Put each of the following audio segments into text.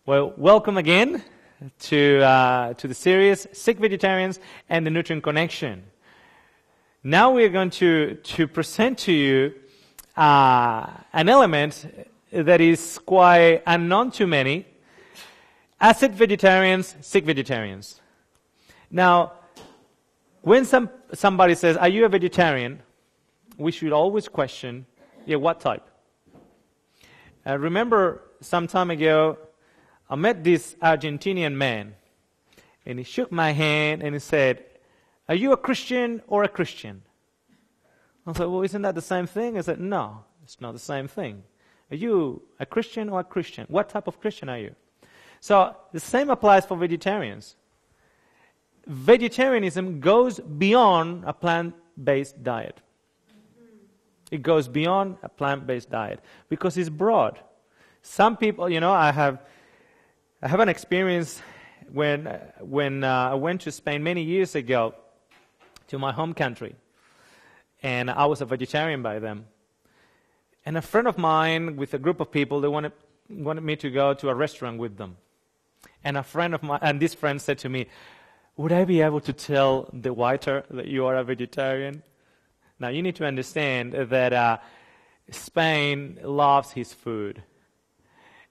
Well, welcome again to the series Sick Vegetarians and the Nutrient Connection. Now we're going to present to you an element that is quite unknown to many: acid vegetarians, sick vegetarians. Now, when somebody says, "Are you a vegetarian?" we should always question, what type? Remember, some time ago, I met this Argentinian man, and he shook my hand and he said, "Are you a Christian or a Christian?" I said, "Well, isn't that the same thing?" I said, "No, it's not the same thing. Are you a Christian or a Christian? What type of Christian are you?" So the same applies for vegetarians. Vegetarianism goes beyond a plant-based diet. It goes beyond a plant-based diet because it's broad. Some people, I have an experience when I went to Spain many years ago to my home country, and I was a vegetarian by then. And a friend of mine with a group of people, they wanted me to go to a restaurant with them. And this friend said to me, "Would I be able to tell the waiter that you are a vegetarian?" Now you need to understand that Spain loves his food.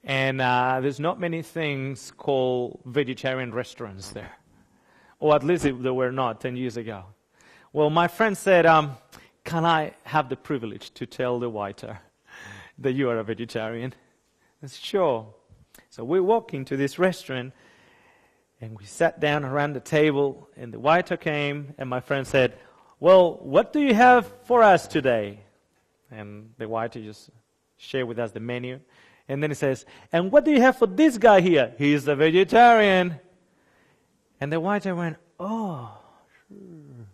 And there's not many things called vegetarian restaurants there. Or at least there were not 10 years ago. Well, my friend said, "Can I have the privilege to tell the waiter that you are a vegetarian?" I said, "Sure." So we walked into this restaurant, and we sat down around the table, and the waiter came, and my friend said, "Well, what do you have for us today?" And the waiter just shared with us the menu. And then he says, "And what do you have for this guy here? He's a vegetarian." And the waiter went, "Oh, sure.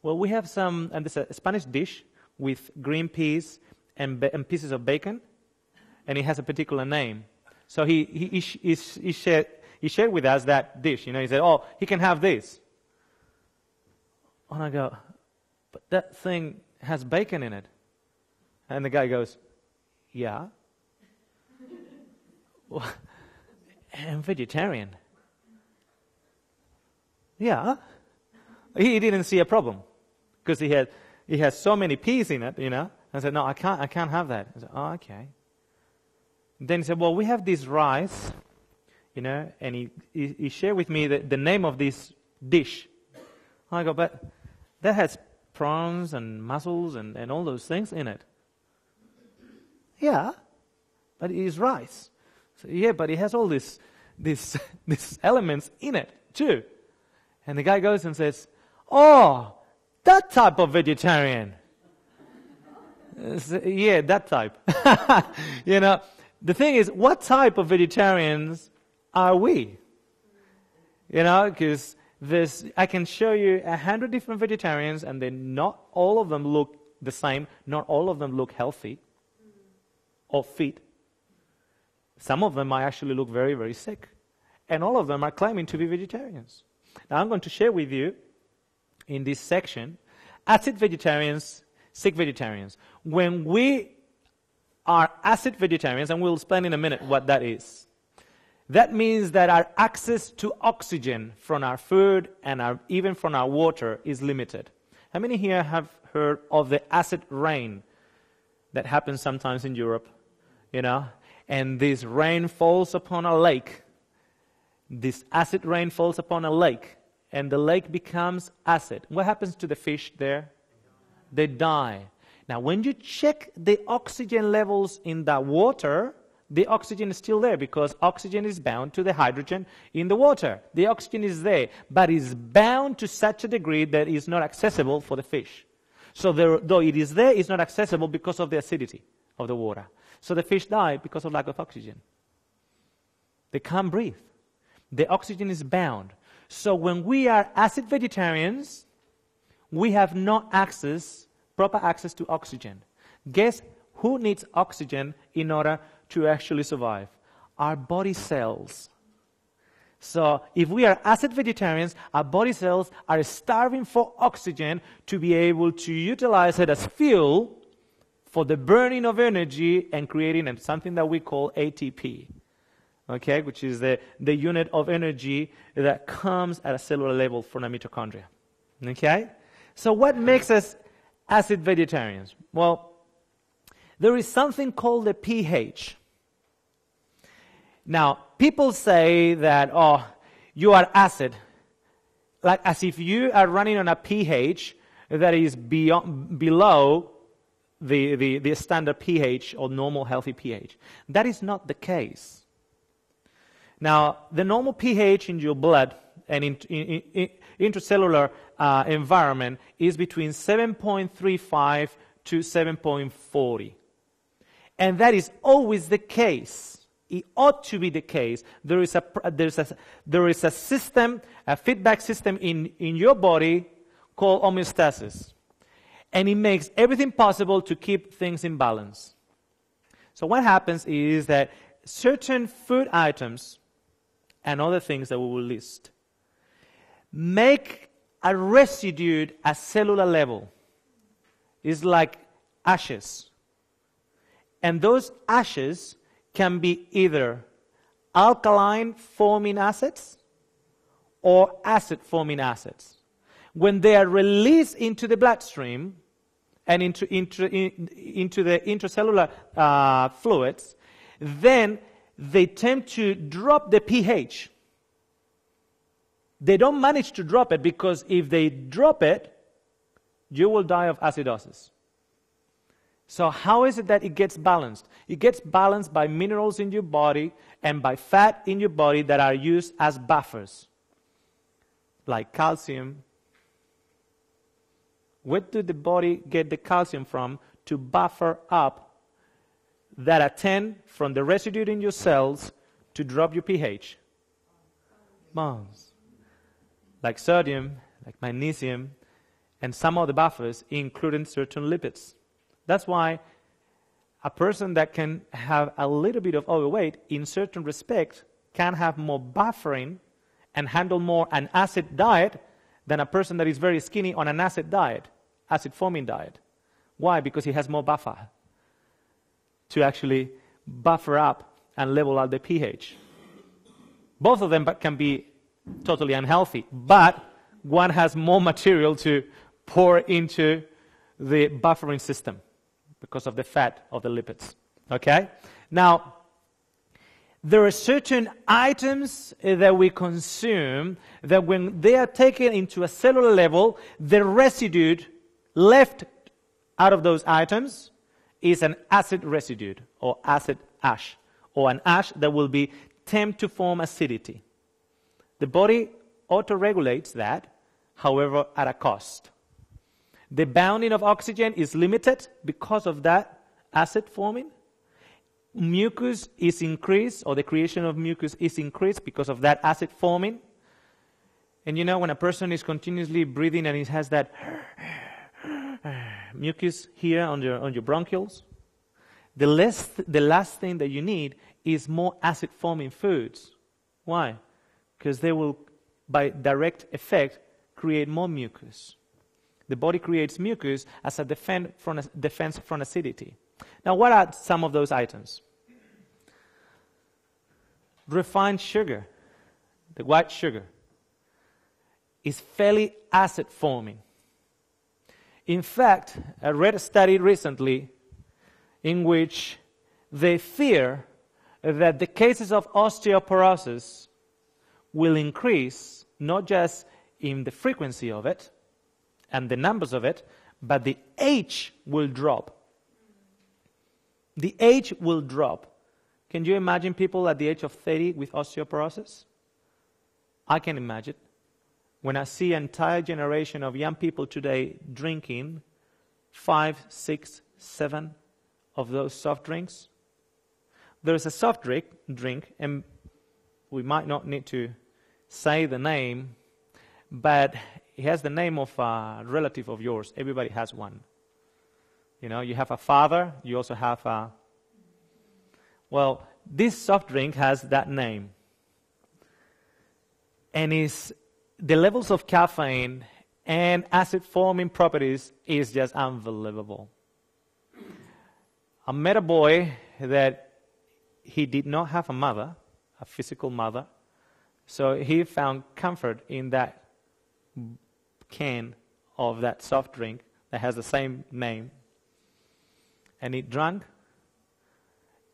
Well, we have and this is a Spanish dish with green peas and pieces of bacon, and it has a particular name." So he shared with us that dish. He said, "Oh, he can have this." And I go, "But that thing has bacon in it." And the guy goes, "Yeah. Well, I'm vegetarian." Yeah. He didn't see a problem because he has so many peas in it, I said, "No, I can't have that." I said, "Oh, okay." Then he said, "Well, we have this rice, and he shared with me the name of this dish." I go, "But that has prawns and mussels and all those things in it." "Yeah, but it is rice." So, "Yeah, but it has all these elements in it too." And the guy goes and says, "Oh, that type of vegetarian." Yeah, that type. The thing is, what type of vegetarians are we? Because I can show you 100 different vegetarians, and then not all of them look the same. Not all of them look healthy or fit. Some of them might actually look very, very sick. And all of them are claiming to be vegetarians. Now I'm going to share with you in this section acid vegetarians, sick vegetarians. When we are acid vegetarians, and we'll explain in a minute what that is, that means that our access to oxygen from our food and even from our water is limited. How many here have heard of the acid rain that happens sometimes in Europe? And this rain falls upon a lake. This acid rain falls upon a lake, and the lake becomes acid. What happens to the fish there? They die. Now, when you check the oxygen levels in the water, the oxygen is still there because oxygen is bound to the hydrogen in the water. The oxygen is there, but is bound to such a degree that it is not accessible for the fish. So though it is there, it's not accessible because of the acidity of the water. So the fish die because of lack of oxygen. They can't breathe. The oxygen is bound. So when we are acid vegetarians, we have no proper access to oxygen. Guess who needs oxygen in order to actually survive? Our body cells. So if we are acid vegetarians, our body cells are starving for oxygen to be able to utilize it as fuel for the burning of energy and creating something that we call ATP. okay, which is the unit of energy that comes at a cellular level from a mitochondria. Okay? So what makes us acid vegetarians? Well, there is something called the pH. Now, people say that, oh, you are acid, like as if you are running on a pH that is below the standard pH or normal healthy pH. That is not the case. Now, the normal pH in your blood and in intracellular environment is between 7.35 to 7.40. And that is always the case. It ought to be the case. There is a system, a feedback system in your body called homeostasis. And it makes everything possible to keep things in balance. So what happens is that certain food items and other things that we will list make a residue at cellular level. It's like ashes. And those ashes can be either alkaline forming acids or acid forming acids. When they are released into the bloodstream and into the intracellular fluids, then they tend to drop the pH. They don't manage to drop it because if they drop it, you will die of acidosis. So how is it that it gets balanced? It gets balanced by minerals in your body and by fat in your body that are used as buffers, like calcium. Where did the body get the calcium from to buffer up that attend from the residue in your cells to drop your pH? Bones. Like sodium, like magnesium, and some of the buffers, including certain lipids. That's why a person that can have a little bit of overweight, in certain respect, can have more buffering and handle more an acid diet than a person that is very skinny on an acid diet, acid-forming diet. Why? Because he has more buffer to actually buffer up and level out the pH. Both of them can be totally unhealthy, but one has more material to pour into the buffering system because of the fat of the lipids. Okay? Now, there are certain items that we consume that when they are taken into a cellular level, the residue left out of those items is an acid residue or acid ash, or an ash that will be tend to form acidity. The body auto-regulates that, however, at a cost. The bounding of oxygen is limited because of that acid forming. Mucus is increased, or the creation of mucus is increased because of that acid forming. And you know, when a person is continuously breathing and he has that mucus here on your bronchioles, the last thing that you need is more acid forming foods. Why? Because they will, by direct effect, create more mucus. The body creates mucus as a defense from acidity. Now, what are some of those items? Refined sugar, the white sugar, is fairly acid-forming. In fact, I read a study recently in which they fear that the cases of osteoporosis will increase, not just in the frequency of it and the numbers of it, but the age will drop. The age will drop. Can you imagine people at the age of 30 with osteoporosis? I can imagine. When I see an entire generation of young people today drinking 5, 6, 7 of those soft drinks. There's a soft drink, and we might not need to say the name, but it has the name of a relative of yours. Everybody has one. You know, you have a father, you also have a... Well, this soft drink has that name. And the levels of caffeine and acid-forming properties is just unbelievable. I met a boy that he did not have a mother, a physical mother. So he found comfort in that can of that soft drink that has the same name. And he drank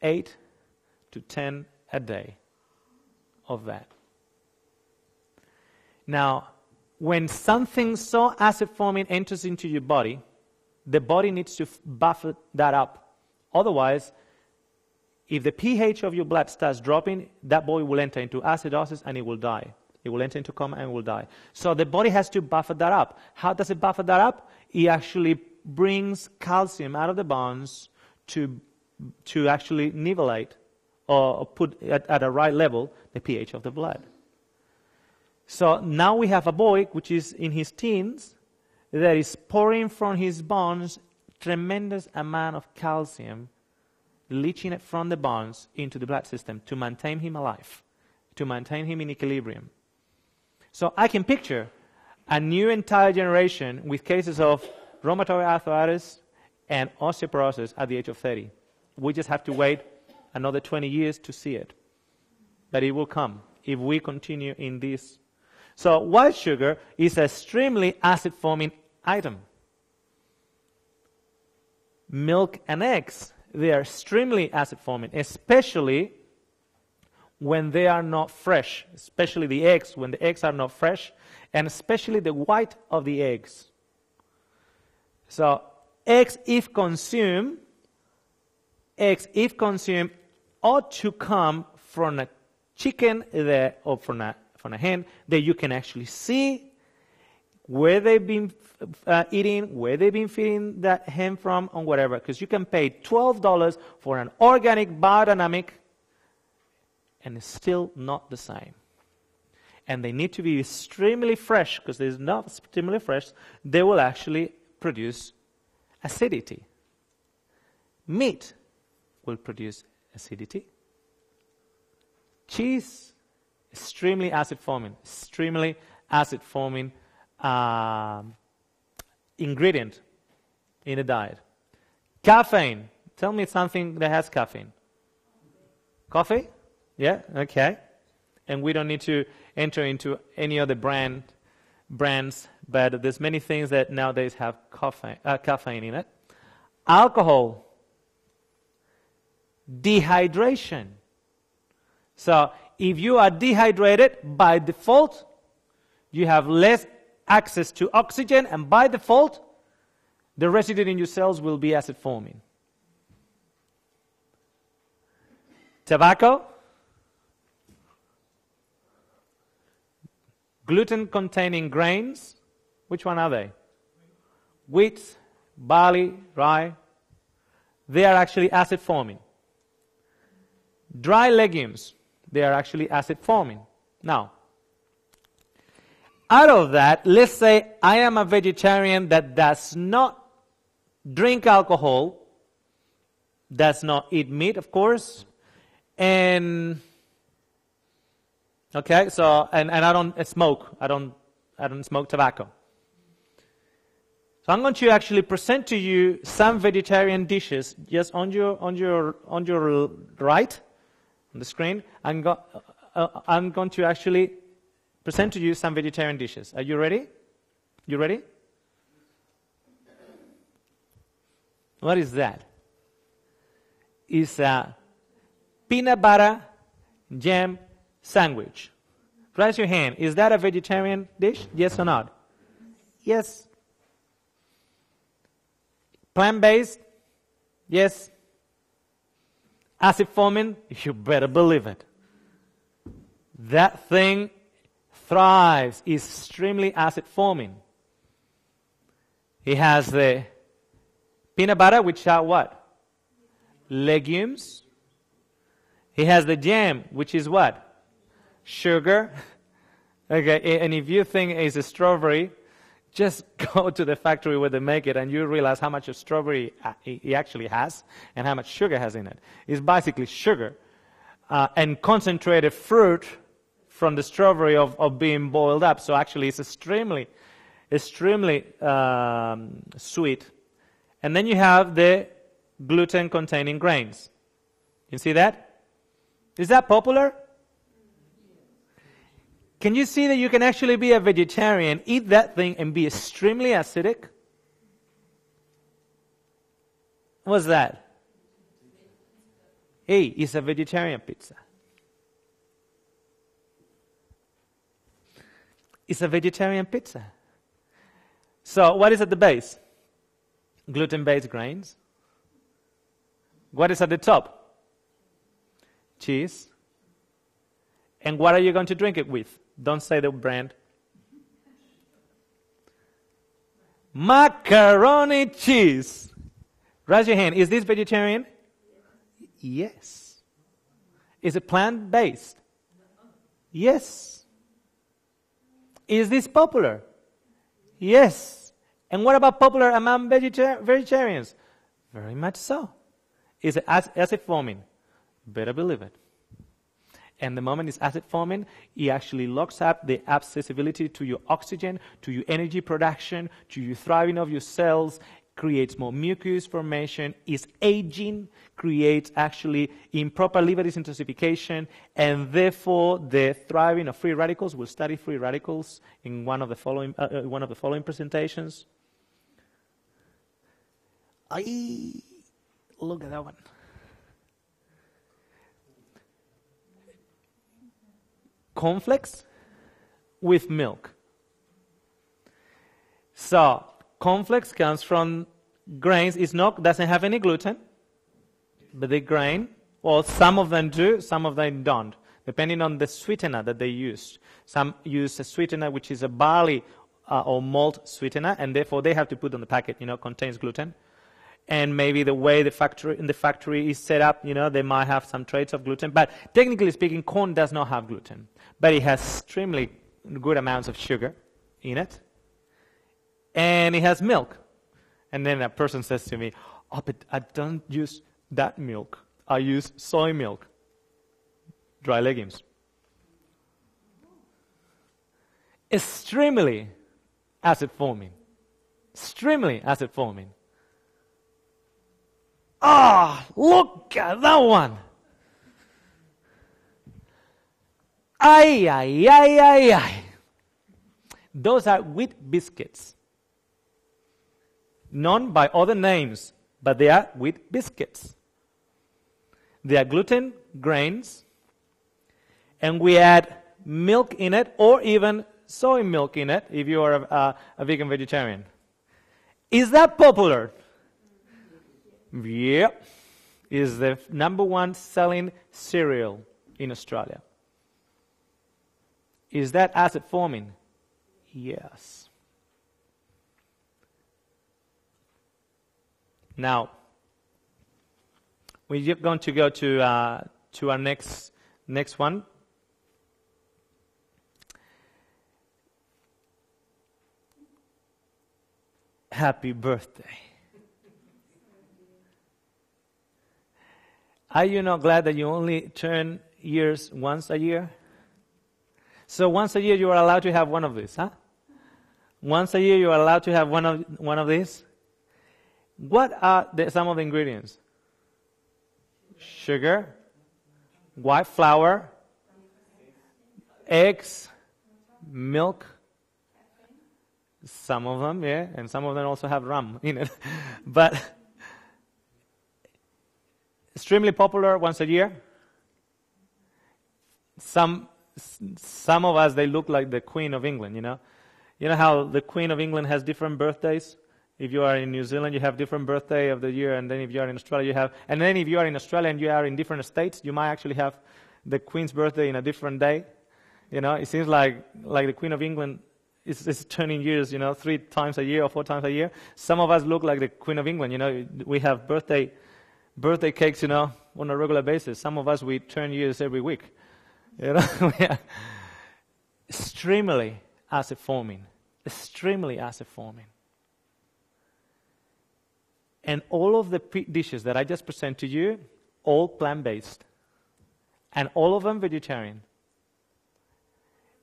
8 to 10 a day of that. Now, when something so acid-forming enters into your body, the body needs to buffer that up. Otherwise, if the pH of your blood starts dropping, that boy will enter into acidosis and he will die. It will enter into coma and will die. So the body has to buffer that up. How does it buffer that up? It actually brings calcium out of the bones to actually nivellate or put at a right level the pH of the blood. So now we have a boy which is in his teens that is pouring from his bones tremendous amount of calcium, leaching it from the bones into the blood system to maintain him alive, to maintain him in equilibrium. So I can picture a new entire generation with cases of rheumatoid arthritis and osteoporosis at the age of 30. We just have to wait another 20 years to see it. But it will come if we continue in this. So white sugar is an extremely acid-forming item. Milk and eggs, they are extremely acid-forming, especially when they are not fresh, especially the eggs, when the eggs are not fresh, and especially the white of the eggs. So eggs, if consumed, ought to come from a chicken or from a hen that you can actually see where they've been eating, where they've been feeding that hen from, or whatever. Because you can pay $12 for an organic biodynamic, and it's still not the same. And they need to be extremely fresh, because they're not extremely fresh. They will actually produce acidity. Meat will produce acidity. Cheese, extremely acid-forming ingredient in a diet. Caffeine. Tell me something that has caffeine. Coffee? Yeah, okay. And we don't need to enter into any other brands, but there's many things that nowadays have caffeine in it. Alcohol. Dehydration. So if you are dehydrated, by default, you have less access to oxygen, and by default, the residue in your cells will be acid-forming. Tobacco. Gluten-containing grains. Which one are they? Wheat, barley, rye. They are actually acid-forming. Dry legumes. They are actually acid-forming. Now, out of that, let's say I am a vegetarian that does not drink alcohol, does not eat meat, of course, and okay, so and I don't smoke. I don't smoke tobacco. So I'm going to actually present to you some vegetarian dishes just on your right on the screen. I'm going to actually present to you some vegetarian dishes. Are you ready? You ready? What is that? It's a peanut butter jam sandwich. Raise your hand. Is that a vegetarian dish? Yes or not? Yes. Plant-based? Yes. Acid-forming? You better believe it. That thing thrives, is extremely acid-forming. It has the peanut butter, which are what? Legumes. It has the jam, which is what? Sugar. Okay, and if you think it's a strawberry, just go to the factory where they make it and you realize how much of strawberry it actually has and how much sugar has in it. It's basically sugar and concentrated fruit from the strawberry of being boiled up. So actually it's extremely sweet. And then you have the gluten-containing grains. You see that? Is that popular? Can you see that you can actually be a vegetarian, eat that thing, and be extremely acidic? What's that? Hey, it's a vegetarian pizza. It's a vegetarian pizza. So what is at the base? Gluten-based grains. What is at the top? Cheese. And what are you going to drink it with? Don't say the brand. Macaroni cheese. Raise your hand. Is this vegetarian? Yes. Is it plant-based? Yes. Is this popular? Yes. And what about popular among vegetarians? Very much so. Is it acid forming? Better believe it. And the moment it's acid forming, it actually locks up the accessibility to your oxygen, to your energy production, to your thriving of your cells, creates more mucus formation, is aging, creates actually improper liver detoxification, and therefore the thriving of free radicals. We'll study free radicals in one of the following presentations. Look at that one. Cornflakes with milk. So cornflakes comes from grains. Doesn't have any gluten, but the grain, well, some of them do, some of them don't, depending on the sweetener that they use. Some use a sweetener which is a barley or malt sweetener, and therefore they have to put on the packet, contains gluten. And maybe the way the factory is set up, they might have some traits of gluten. But technically speaking, corn does not have gluten. But it has extremely good amounts of sugar in it. And it has milk. And then a person says to me, oh, but I don't use that milk. I use soy milk. Dry legumes. Extremely acid forming. Extremely acid forming. Look at that one. Ay. Those are wheat biscuits. Known by other names, but they are wheat biscuits. They are gluten grains, and we add milk in it, or even soy milk in it, if you are a vegan vegetarian. Is that popular? Yeah. Is the number one selling cereal in Australia. Is that acid forming? Yes. Now, we're going to go to our next one. Happy birthday. Are you not glad that you only turn years once a year? So once a year you are allowed to have one of these, huh? Once a year you are allowed to have one of these. What are some of the ingredients? Sugar, white flour, eggs, milk. Some of them, yeah, and some of them also have rum in it. But extremely popular once a year. Some of us, they look like the Queen of England, You know how the Queen of England has different birthdays? If you are in New Zealand, you have different birthday of the year, and then if you are in Australia, you have... And then if you are in Australia and you are in different states, you might actually have the Queen's birthday in a different day. It seems like the Queen of England is turning years, 3 times a year or 4 times a year. Some of us look like the Queen of England, We have birthday cakes, on a regular basis. Some of us, we turn years every week. Extremely acid forming. Extremely acid forming. And all of the dishes that I just present to you, all plant-based. And all of them vegetarian.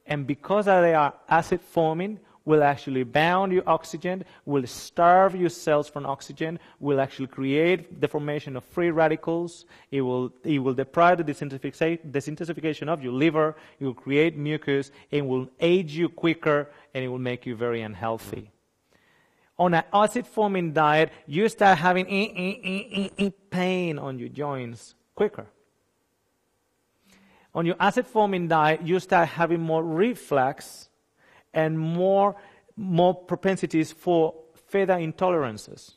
And because they are acid forming, will actually bound your oxygen, will starve your cells from oxygen, will actually create the formation of free radicals. It will deprive the desintoxication of your liver. It will create mucus. It will age you quicker, and it will make you very unhealthy. On an acid-forming diet, you start having pain on your joints quicker. On your acid-forming diet, you start having more reflux and more propensities for further intolerances.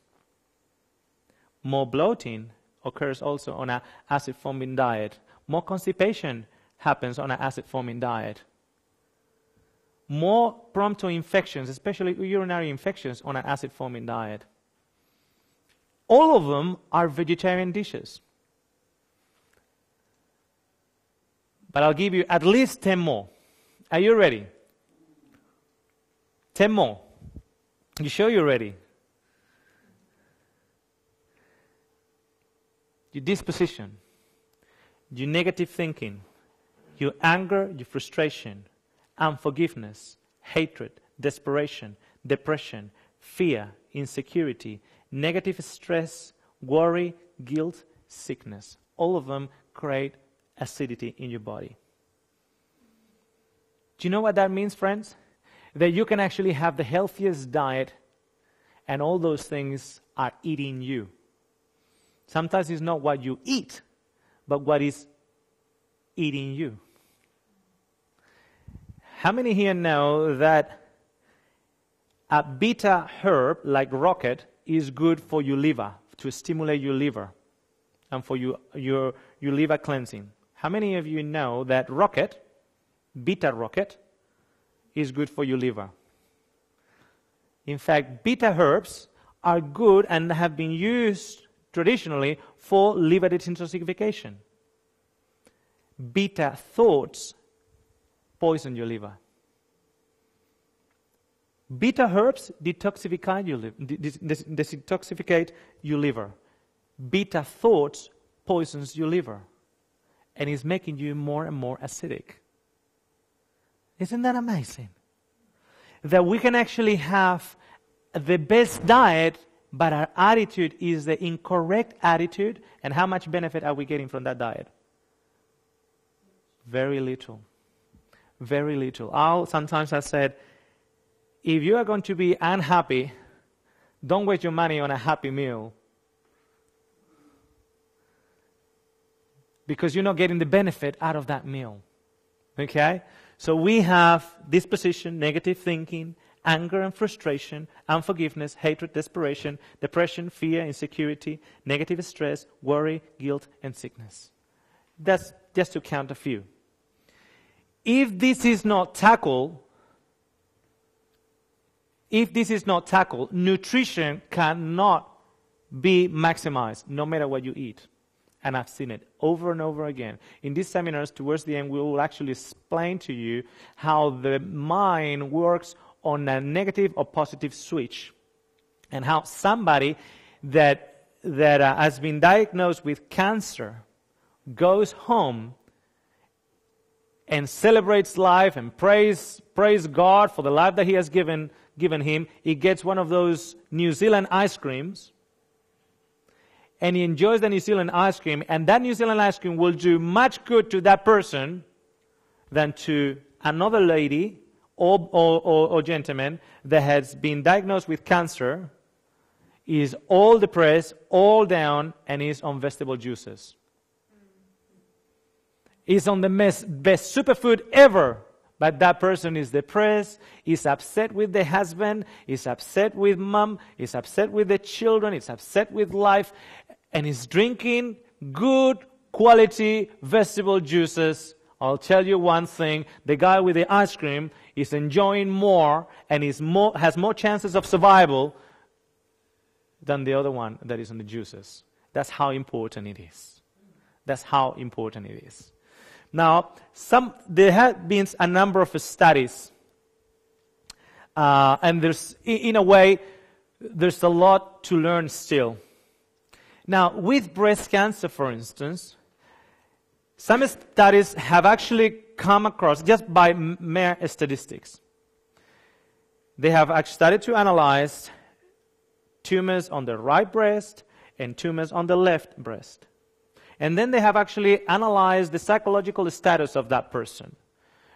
More bloating occurs also on an acid-forming diet. More constipation happens on an acid-forming diet. More prompt to infections, especially urinary infections, on an acid-forming diet. All of them are vegetarian dishes. But I'll give you at least 10 more. Are you ready? 10 more. You sure you're ready? Your disposition, your negative thinking, your anger, your frustration, unforgiveness, hatred, desperation, depression, fear, insecurity, negative stress, worry, guilt, sickness. All of them create acidity in your body. Do you know what that means, friends? That you can actually have the healthiest diet and all those things are eating you. Sometimes it's not what you eat, but what is eating you. How many here know that a bitter herb like rocket is good for your liver, to stimulate your liver and for your liver cleansing? How many of you know that rocket, bitter rocket, is good for your liver? In fact, bitter herbs are good and have been used traditionally for liver detoxification. Bitter thoughts poison your liver. Bitter herbs detoxify your liver. Bitter thoughts poisons your liver and is making you more and more acidic. Isn't that amazing? That we can actually have the best diet, but our attitude is the incorrect attitude, and how much benefit are we getting from that diet? Very little. Very little. Sometimes I said, if you are going to be unhappy, don't waste your money on a happy meal. Because you're not getting the benefit out of that meal. Okay? So we have disposition, negative thinking, anger and frustration, unforgiveness, hatred, desperation, depression, fear, insecurity, negative stress, worry, guilt, and sickness. That's just to count a few. If this is not tackled, nutrition cannot be maximized no matter what you eat. And I've seen it over and over again. In these seminars, towards the end, we will actually explain to you how the mind works on a negative or positive switch. And how somebody that has been diagnosed with cancer goes home and celebrates life and praise God for the life that He has given him. He gets one of those New Zealand ice creams, and he enjoys the New Zealand ice cream, and that New Zealand ice cream will do much good to that person than to another lady or gentleman that has been diagnosed with cancer, is all depressed, all down, and is on vegetable juices. Is on the best superfood ever, but that person is depressed, is upset with the husband, is upset with mom, is upset with the children, is upset with life, and is drinking good quality vegetable juices. I'll tell you one thing, the guy with the ice cream is enjoying more and has more chances of survival than the other one that is on the juices. That's how important it is. That's how important it is. Now, there have been a number of studies, and there's a lot to learn still. Now, with breast cancer, for instance, some studies have actually come across, just by mere statistics, they have actually started to analyze tumors on the right breast and tumors on the left breast. And then they have actually analyzed the psychological status of that person.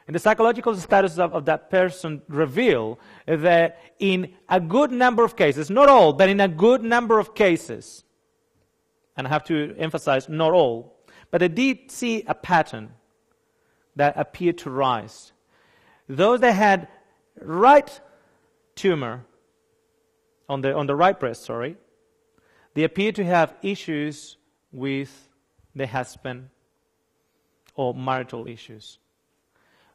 And the psychological status of that person reveal that in a good number of cases, not all, but in a good number of cases, and I have to emphasize not all, but they did see a pattern that appeared to rise. Those that had right tumor on the right breast, they appear to have issues with the husband or marital issues.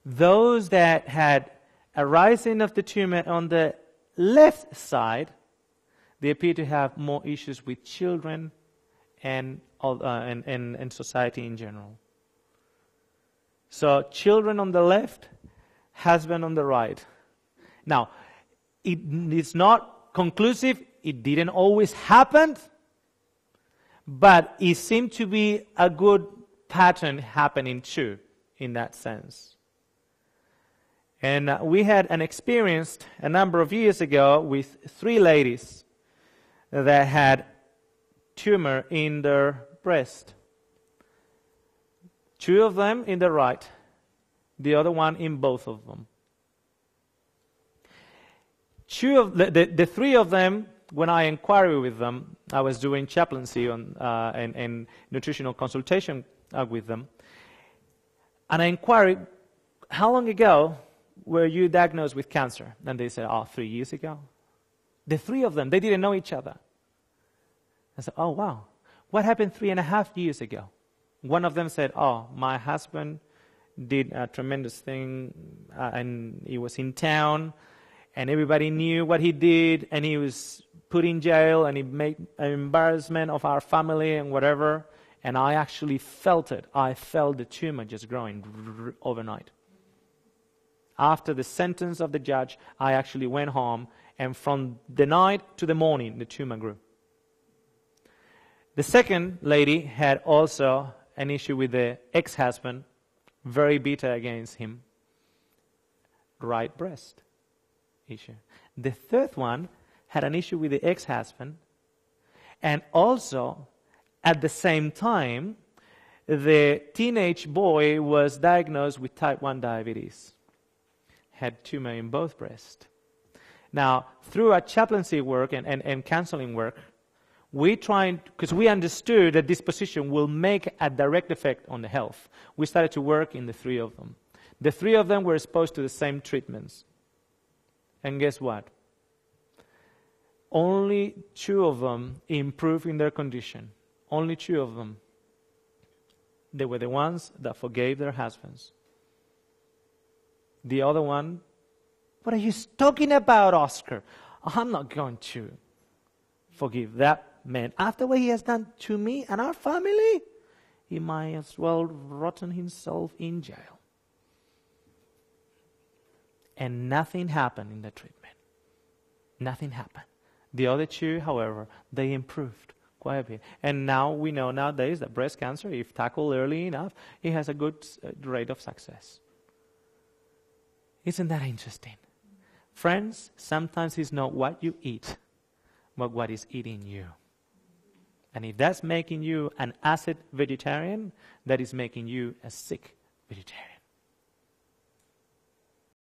Those that had a rising of the tumor on the left side, they appear to have more issues with children and society in general. So children on the left, husband on the right. Now, it's not conclusive. It didn't always happen, but it seemed to be a good pattern happening too, in that sense. And we had an experience a number of years ago with 3 ladies that had tumor in their breast. 2 of them in the right, the other one in both of them. The 3 of them, when I inquired with them, I was doing chaplaincy and nutritional consultation with them, and I inquired, how long ago were you diagnosed with cancer? And they said, 3 years ago. The 3 of them, they didn't know each other. I said, oh wow, what happened 3.5 years ago? One of them said, my husband did a tremendous thing, and he was in town, and everybody knew what he did, and he was put in jail, and he made an embarrassment of our family and whatever, and I actually felt it. I felt the tumor just growing overnight. After the sentence of the judge, I actually went home, and from the night to the morning, the tumor grew. The second lady had also an issue with the ex-husband, very bitter against him, right breast issue. The third one had an issue with the ex-husband, and also at the same time, the teenage boy was diagnosed with type 1 diabetes, had tumor in both breasts. Now, through our chaplaincy work and counseling work, we tried, because we understood that this position will make a direct effect on the health. We started to work in the 3 of them. The 3 of them were exposed to the same treatments. And guess what? Only 2 of them improved in their condition. Only 2 of them. They were the ones that forgave their husbands. The other one, what are you talking about, Oscar? I'm not going to forgive that man. After what he has done to me and our family, he might as well rotten himself in jail. And nothing happened in the treatment. Nothing happened. The other 2, however, they improved quite a bit. And now we know nowadays that breast cancer, if tackled early enough, it has a good rate of success. Isn't that interesting? Friends, sometimes it's not what you eat, but what is eating you. And if that's making you an acid vegetarian, that is making you a sick vegetarian.